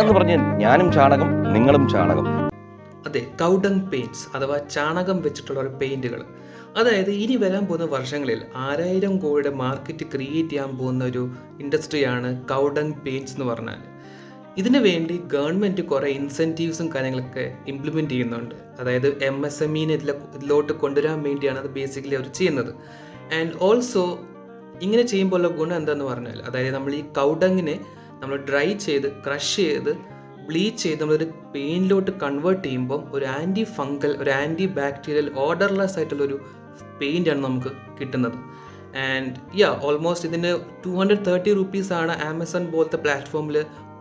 എന്ന് പറഞ്ഞ് ഞാനും ചാണകം നിങ്ങളും ചാണകം. അതെ, കൗഡങ് പെയിൻറ്റ്സ് അഥവാ ചാണകം വെച്ചിട്ടുള്ള ഒരു പെയിൻറ്റുകൾ. അതായത് ഇനി വരാൻ പോകുന്ന വർഷങ്ങളിൽ 6000 കോടിയുടെ മാർക്കറ്റ് ക്രിയേറ്റ് ചെയ്യാൻ പോകുന്ന ഒരു ഇൻഡസ്ട്രിയാണ് കൗഡങ് പെയിൻറ്റ്സ് എന്ന് പറഞ്ഞാൽ. ഇതിനു വേണ്ടി ഗവൺമെൻറ് കുറേ ഇൻസെൻറ്റീവ്സും കാര്യങ്ങളൊക്കെ ഇംപ്ലിമെൻറ്റ് ചെയ്യുന്നുണ്ട്. അതായത് MSMEനെ ഇതിലോട്ട് കൊണ്ടുവരാൻ വേണ്ടിയാണ് അത് ബേസിക്കലി അവർ ചെയ്യുന്നത്. ആൻഡ് ഓൾസോ ഇങ്ങനെ ചെയ്യുമ്പോഴുള്ള ഗുണം എന്താണെന്ന് പറഞ്ഞാൽ, അതായത് നമ്മൾ ഈ കൗഡങ്ങിനെ നമ്മൾ ഡ്രൈ ചെയ്ത് ക്രഷ് ചെയ്ത് ബ്ലീച്ച് ചെയ്ത് നമ്മളൊരു പെയിൻറ്റിലോട്ട് കൺവേർട്ട് ചെയ്യുമ്പം ഒരു ആൻറ്റി ഫംഗൽ, ഒരു ആൻറ്റി ബാക്ടീരിയൽ ഓർഡർലെസ് ആയിട്ടുള്ളൊരു പെയിൻ്റാണ് നമുക്ക് കിട്ടുന്നത്. ആൻഡ് ഓൾമോസ്റ്റ് ഇതിന് 230 റുപ്പീസാണ് ആമസോൺ പോലത്തെ പ്ലാറ്റ്ഫോമിൽ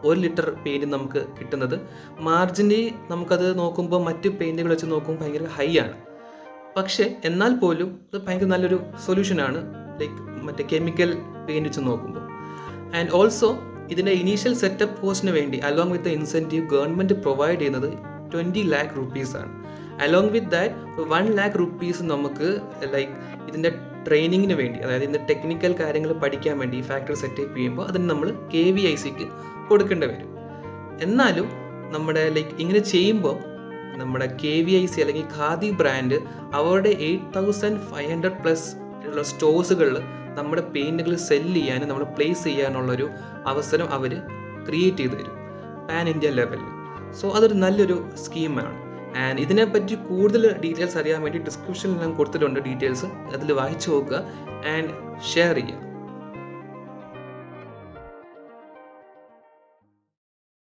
1 ലിറ്റർ പെയിൻറ്റ് നമുക്ക് കിട്ടുന്നത്. മാർജിനലി നമുക്കത് നോക്കുമ്പോൾ മറ്റ് പെയിൻറ്റുകൾ വെച്ച് നോക്കുമ്പോൾ ഭയങ്കര ഹൈ ആണ്. പക്ഷേ എന്നാൽ പോലും ഇത് ഭയങ്കര നല്ലൊരു സൊല്യൂഷനാണ്, ലൈക്ക് മറ്റേ കെമിക്കൽ പെയിൻറ്റ് വെച്ച് നോക്കുമ്പോൾ. ആൻഡ് ഓൾസോ ഇതിൻ്റെ ഇനീഷ്യൽ സെറ്റപ്പ് കോസ്റ്റിന് വേണ്ടി along with the incentive government provide ചെയ്യുന്നത് 20 lakh റുപ്പീസാണ്. Along with that 1 lakh rupees നമുക്ക് ലൈക്ക് ഇതിൻ്റെ ട്രെയിനിങ്ങിന് വേണ്ടി, അതായത് ഇതിൻ്റെ ടെക്നിക്കൽ കാര്യങ്ങൾ പഠിക്കാൻ വേണ്ടി ഈ ഫാക്ടറി സെറ്റപ്പ് ചെയ്യുമ്പോൾ അതിന് നമ്മൾ KVICക്ക് കൊടുക്കേണ്ടി വരും. എന്നാലും നമ്മുടെ ലൈക്ക് ഇങ്ങനെ ചെയ്യുമ്പോൾ നമ്മുടെ KVIC അല്ലെങ്കിൽ ഖാദി ബ്രാൻഡ് അവരുടെ 8500+ ഉള്ള സ്റ്റോഴ്സുകളിൽ നമ്മുടെ പെയിൻറ്റുകൾ സെല്ല് ചെയ്യാനും നമ്മൾ പ്ലേസ് ചെയ്യാനുള്ളൊരു അവസരം അവർ ക്രിയേറ്റ് ചെയ്ത് തരും പാൻ ഇന്ത്യ ലെവലിൽ. സോ അതൊരു നല്ലൊരു സ്കീമാണ്. ആൻഡ് ഇതിനെപ്പറ്റി കൂടുതൽ ഡീറ്റെയിൽസ് അറിയാൻ വേണ്ടി ഡിസ്ക്രിപ്ഷനിൽ ഞാൻ കൊടുത്തിട്ടുണ്ട് ഡീറ്റെയിൽസ്. അതിൽ വായിച്ചു നോക്കുക ആൻഡ് ഷെയർ ചെയ്യുക.